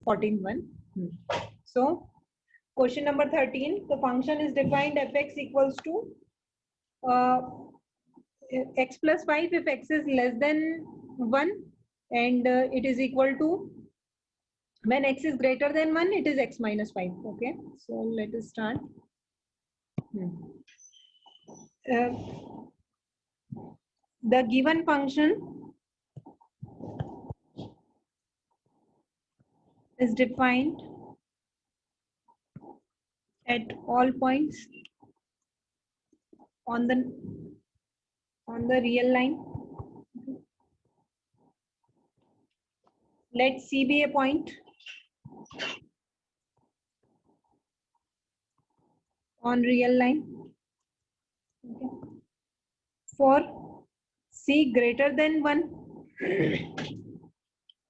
14 one. So question number 13, the function is defined fx equals to x plus 5 if x is less than 1, and it is equal to, when x is greater than 1, it is x minus 5. Okay, so let us start. The given function is defined at all points on the real line. Let C be a point on real line. Okay. For C greater than 1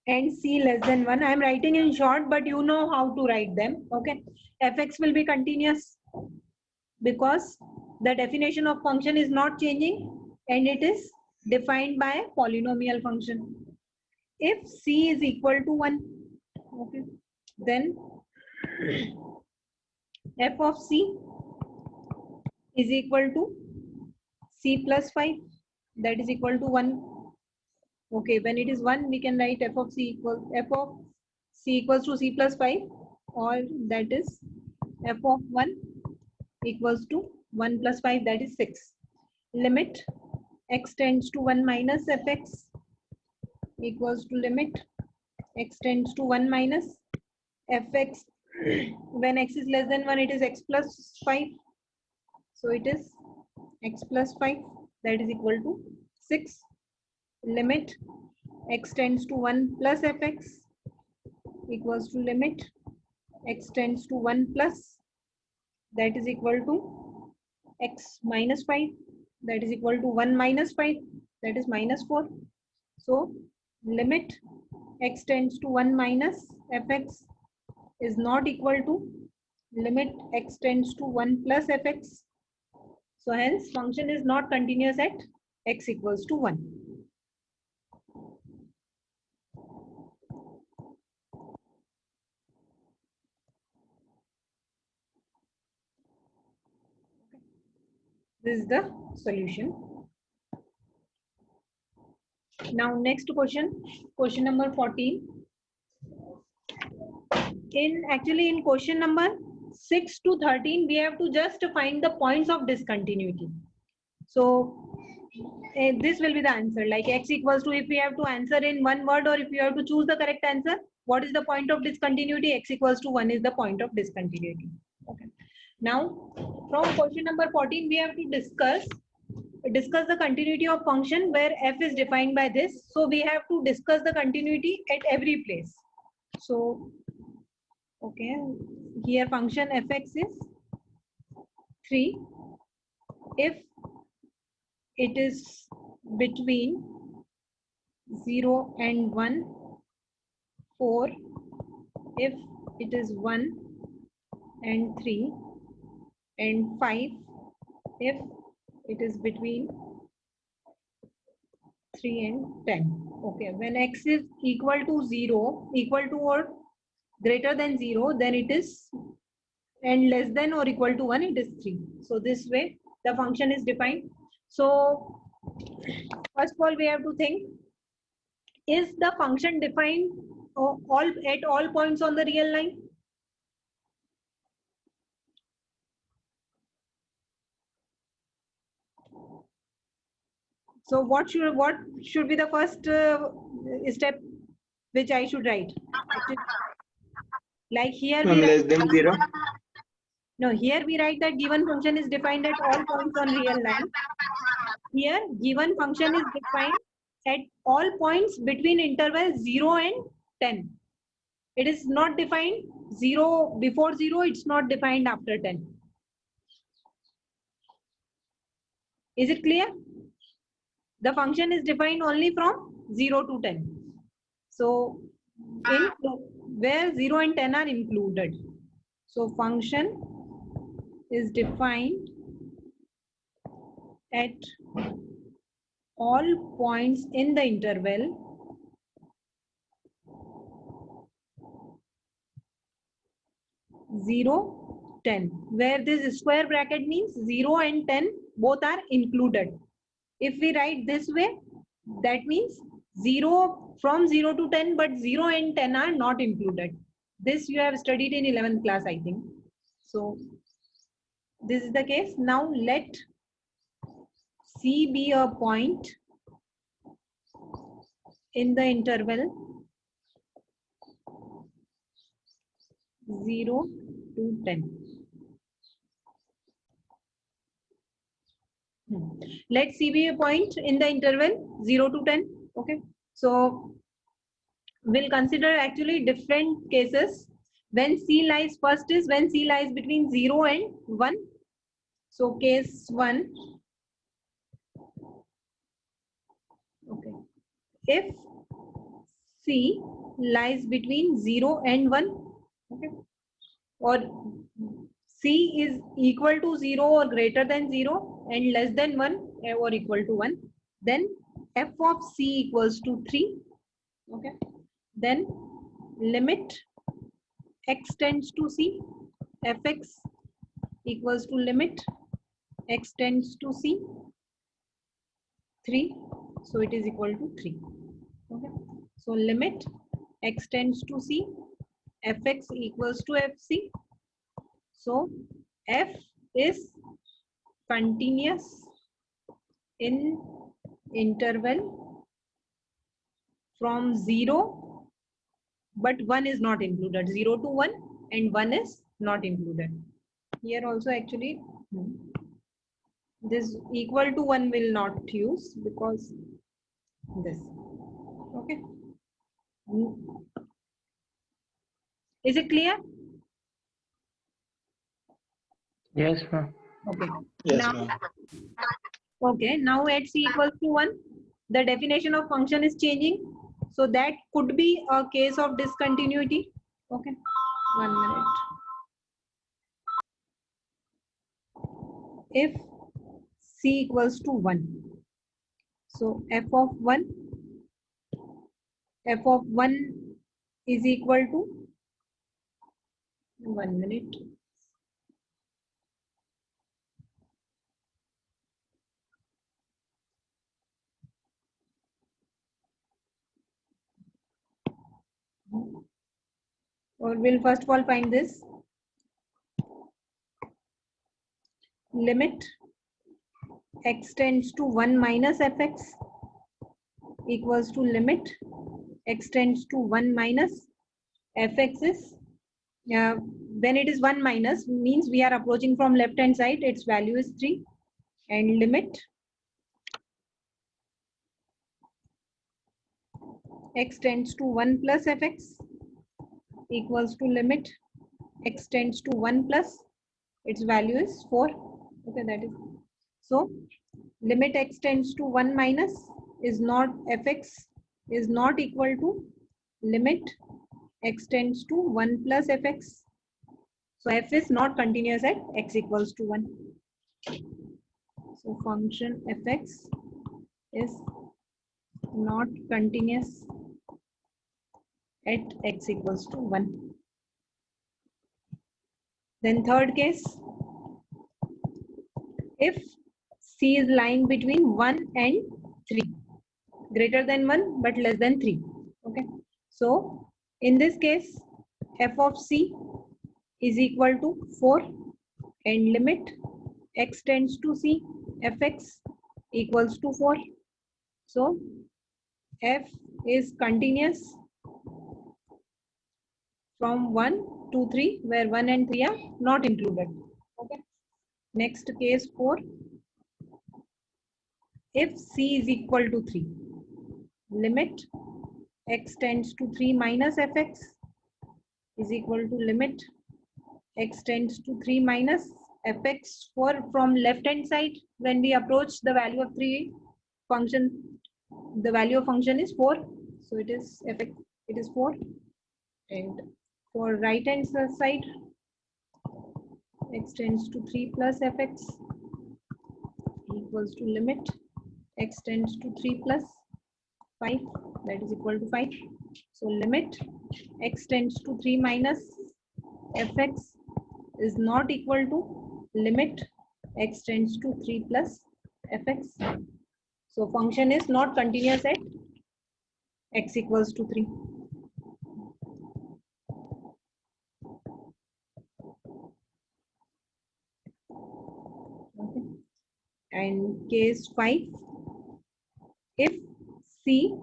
and C less than 1, I am writing in short, but you know how to write them. Okay, fx will be continuous because the definition of function is not changing and it is defined by a polynomial function. If C is equal to 1, okay, then f of C is equal to C plus 5, that is equal to 1. Okay, when it is 1, we can write f of C equals to C plus 5, or that is f of 1 equals to 1 plus 5, that is 6. Limit x tends to 1 minus fx equals to limit x tends to 1 minus fx. When x is less than 1, it is x plus 5. So it is x plus 5, that is equal to 6. Limit x tends to 1 plus fx equals to limit x tends to 1 plus, that is equal to x minus 5, that is equal to 1 minus 5, that is minus 4. So limit x tends to 1 minus fx is not equal to limit x tends to 1 plus fx. So hence function is not continuous at x equals to 1. This is the solution. Now next question, question number 14. In question number 6 to 13, we have to just find the points of discontinuity. So this will be the answer, like x equals to, if we have to answer in one word or if you have to choose the correct answer, what is the point of discontinuity? X equals to 1 is the point of discontinuity. Okay. Now from question number 14, we have to discuss the continuity of function where f is defined by this. So we have to discuss the continuity at every place. So okay, here function fx is 3 if it is between 0 and 1, 4 if it is 1 and 3, and 5 if it is between 3 and 10. Okay, when x is equal to 0, equal to or greater than 0, then it is, and less than or equal to 1, it is 3. So this way the function is defined. So first of all, we have to think, is the function defined at all points on the real line? So what should be the first step which I should write? Like here we less than 0. No, here we write that given function is defined at all points on real line. Here given function is defined at all points between interval 0 and 10. It is not defined 0 before 0, it's not defined after 10. Is it clear? The function is defined only from 0 to 10. So in where 0 and 10 are included. So function is defined at all points in the interval 0, 10, where this square bracket means 0 and 10 both are included. If we write this way, that means 0 from 0 to 10, but 0 and 10 are not included. This you have studied in 11th class, I think. So this is the case. Now let C be a point in the interval 0 to 10. Let C be a point in the interval 0 to 10. Okay. So we'll consider actually different cases. When C lies first is when C lies between 0 and 1. So case 1. Okay. If C lies between 0 and 1, okay, or C is equal to 0 or greater than 0 and less than 1 or equal to 1, then f of C equals to 3. Okay. Then limit x tends to C, fx equals to limit x tends to C 3. So it is equal to 3. Okay. So limit x tends to C, fx equals to fc. So f is continuous in interval from 0, but 1 is not included. 0 to 1 and 1 is not included. Here also actually this equal to 1 will not use because this. Okay. Is it clear? Yes, ma'am. Okay. Yes, Now, ma'am. okay. Now at C equals to 1, the definition of function is changing. So that could be a case of discontinuity. Okay. 1 minute. If C equals to 1, so f of 1 is equal to 1 minute. Or we'll first of all find this. Limit x tends to 1 minus fx equals to limit x tends to 1 minus fx is when it is 1 minus means we are approaching from left hand side, its value is 3, and limit x tends to 1 plus fx equals to limit x tends to 1 plus its value is 4. Okay, that is so limit x tends to 1 minus is not fx is not equal to limit x tends to 1 plus fx. So f is not continuous at x equals to 1. So function fx is not continuous at x equals to 1. Then third case, if C is lying between 1 and 3, greater than 1 but less than 3. Okay. So in this case, f of C is equal to 4 and limit x tends to C, fx equals to 4. So f is continuous from 1 to 3, where 1 and 3 are not included. Okay. Next case 4. If C is equal to 3, limit x tends to 3 minus fx is equal to limit x tends to 3 minus fx. For from left hand side, when we approach the value of 3 function, the value of function is 4. So it is fx, it is 4. And for right hand side, x tends to 3 plus fx equals to limit x tends to 3 plus 5, that is equal to 5. So limit x tends to 3 minus fx is not equal to limit x tends to 3 plus fx. So function is not continuous at x equals to 3. Okay. And case 5, if c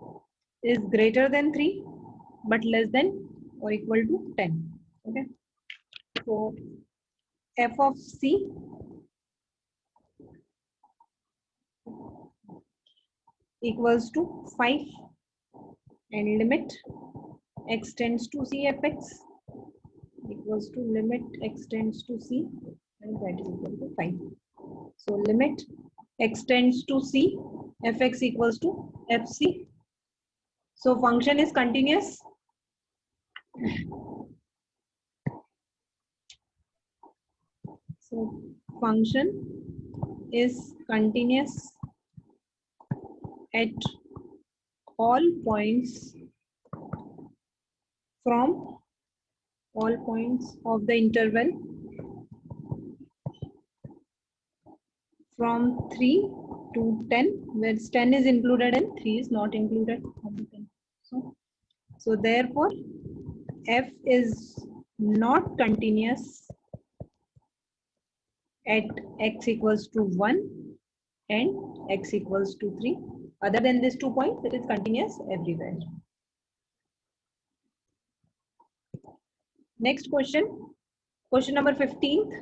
is greater than 3 but less than or equal to 10. Okay. So f of c equals to 5 and limit x tends to c fx equals to limit x tends to c, and that is equal to 5. So limit x tends to c fx equals to fc. So function is continuous. So function is continuous at all points from all points of the interval from 3 to 10, where 10 is included and 3 is not included. So therefore f is not continuous at x equals to 1 and x equals to 3. Other than these 2 points, it is continuous everywhere. Next question, question number 15th.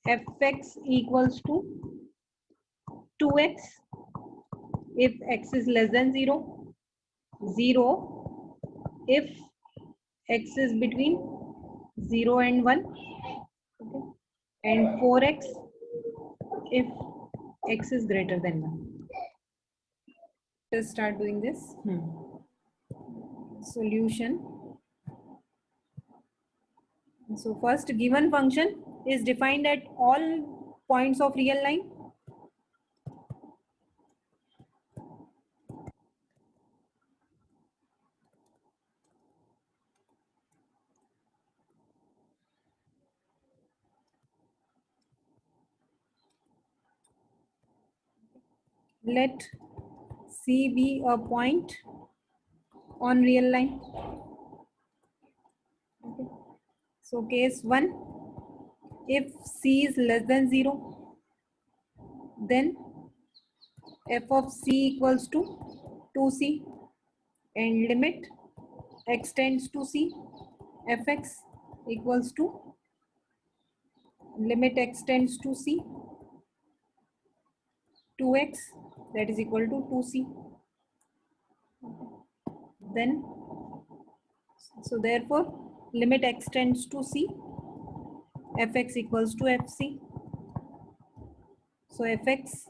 Fx equals to 2x if x is less than 0, 0 if x is between 0 and 1, okay, and 4x if x is greater than 1. Let's start doing this. Solution. So first, given function is defined at all points of real line. Let C be a point on real line. Okay. So case 1, if C is less than 0, then f of C equals to 2C and limit x tends to C, fx equals to limit x tends to C, 2x, that is equal to 2C. Then, so therefore, limit x tends to C, fx equals to fc. So fx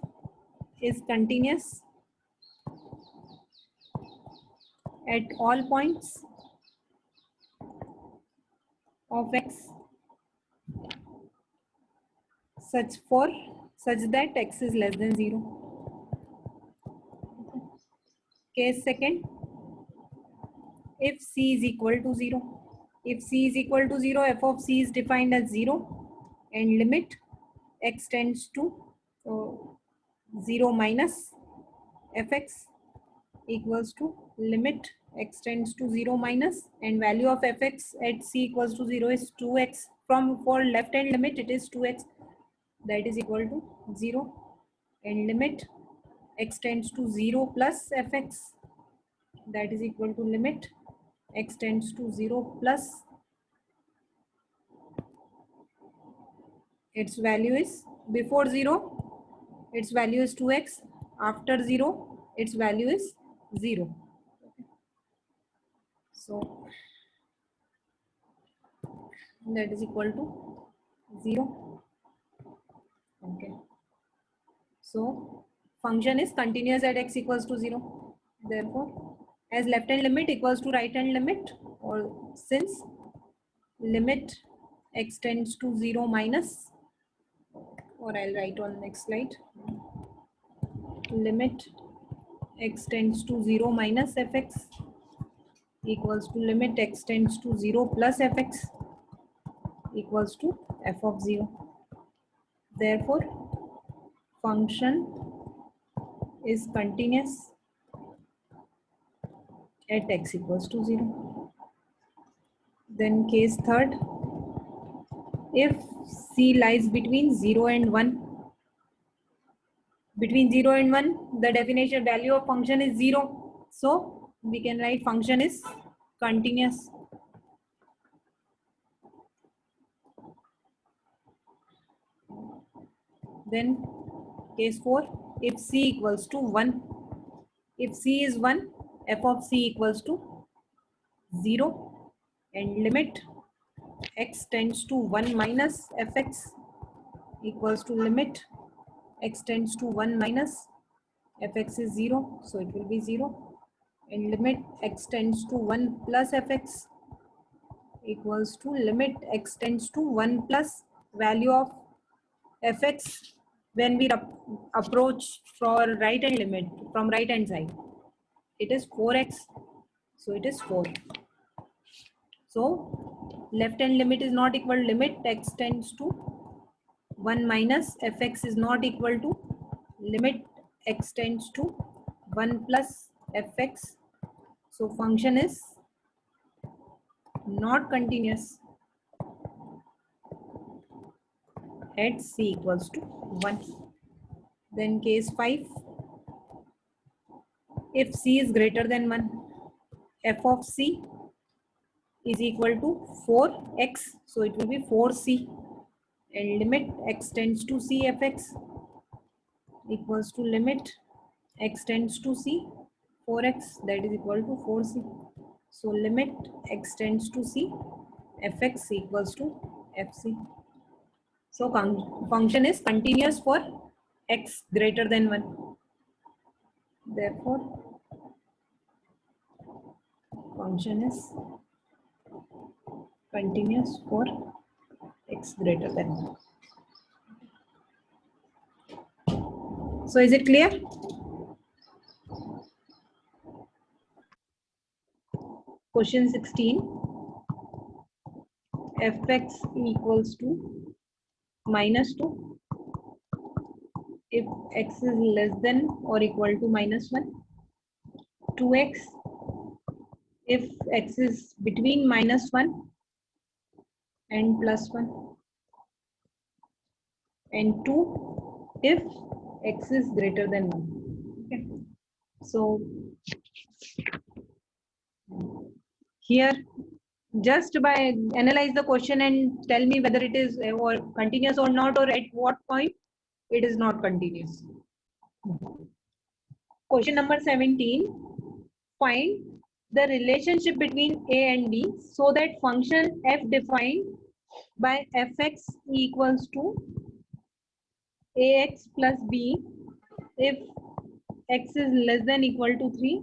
is continuous at all points of x such that x is less than 0. Case second, if c is equal to 0. If c is equal to 0, f of c is defined as 0 and limit x tends to 0 minus fx equals to limit x tends to 0 minus, and value of fx at c equals to 0 is 2x. For left hand limit it is 2x, that is equal to 0, and limit x tends to 0 plus fx, that is equal to limit x tends to 0 plus its value is before 0 its value is 2x, after 0 its value is 0. So that is equal to 0. Okay. So function is continuous at x equals to 0. Therefore, as left hand limit equals to right hand limit, or since limit x tends to 0 minus, or I'll write on next slide, limit x tends to 0 minus fx equals to limit x tends to 0 plus fx equals to f of 0. Therefore, function is continuous at x equals to 0. Then case third, if c lies between 0 and 1, between 0 and 1, the definition value of function is 0. So we can write function is continuous. Then case 4, if c equals to 1, if c is 1, f of c equals to 0 and limit x tends to 1 minus fx equals to limit x tends to 1 minus fx is 0, so it will be 0, and limit x tends to 1 plus fx equals to limit x tends to 1 plus value of fx when we approach for right hand limit from right hand side. It is 4x, so it is 4. So left hand limit is not equal limit x tends to 1 minus fx is not equal to limit x tends to 1 plus fx. So function is not continuous at c equals to 1. Then case 5, if c is greater than 1, f of c is equal to 4x, so it will be 4c, and limit x tends to c fx equals to limit x tends to c 4x, that is equal to 4c. So limit x tends to c fx equals to fc. So function is continuous for x greater than 1. Therefore, function is continuous for x greater than 1. So is it clear? Question 16. Fx equals to minus 2 if x is less than or equal to minus 1. 2x if x is between minus 1 and plus 1. And 2 if x is greater than 1. Okay. So here, just by analyze the question and tell me whether it is or continuous or not, or at what point it is not continuous. Question number 17. Find the relationship between a and b so that function f defined by fx equals to ax plus b if x is less than equal to 3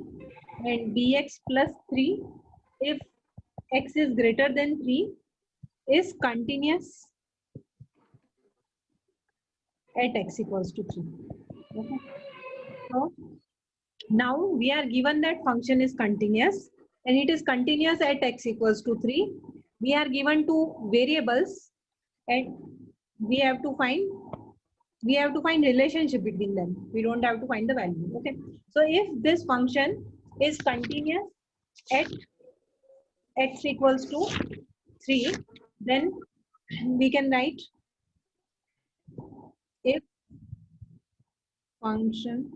and bx plus 3 if x is greater than 3 is continuous at x equals to 3. Okay. So now we are given that function is continuous and it is continuous at x equals to 3. We are given two variables and we have to find relationship between them. We don't have to find the value. Okay. So if this function is continuous at x equals to 3, then we can write if function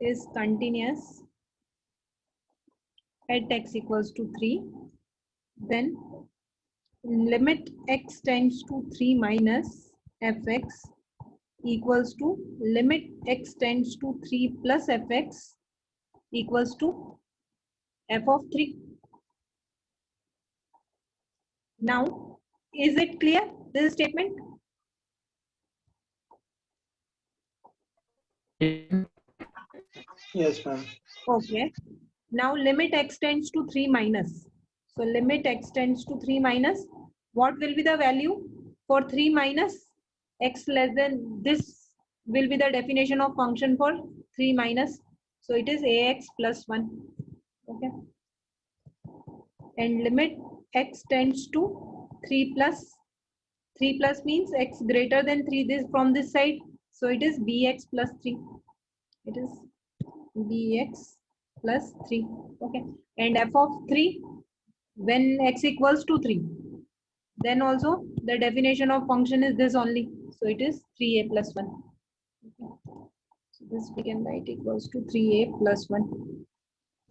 is continuous at x equals to 3, then limit x tends to 3 minus fx equals to limit x tends to 3 plus fx equals to f of 3. Now, is it clear, this statement? Yes, ma'am. Okay. Now limit x tends to 3 minus. So limit x tends to 3 minus. What will be the value for 3 minus x less than this will be the definition of function for 3 minus So it is ax plus 1. Okay. And limit x tends to 3 plus. 3 plus means x greater than 3 this from this side. So it is bx plus 3. It is bx plus 3. Okay. And f of 3 when x equals to 3. Then also the definition of function is this only. So it is 3a plus 1. Okay. So this we can write equals to 3a plus 1.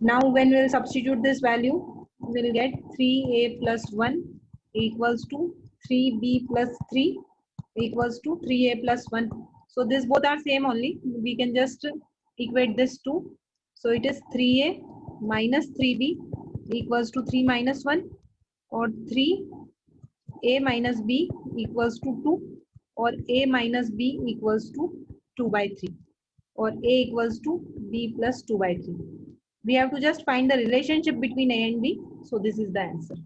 Now when we'll substitute this value, we'll get 3a plus 1 equals to 3b plus 3 equals to 3a plus 1. So this both are same only. We can just equate this to. So it is 3a minus 3b equals to 3 minus 1, or 3a minus b equals to 2, or a minus b equals to 2 by 3, or a equals to b plus 2 by 3. We have to just find the relationship between a and b. So this is the answer.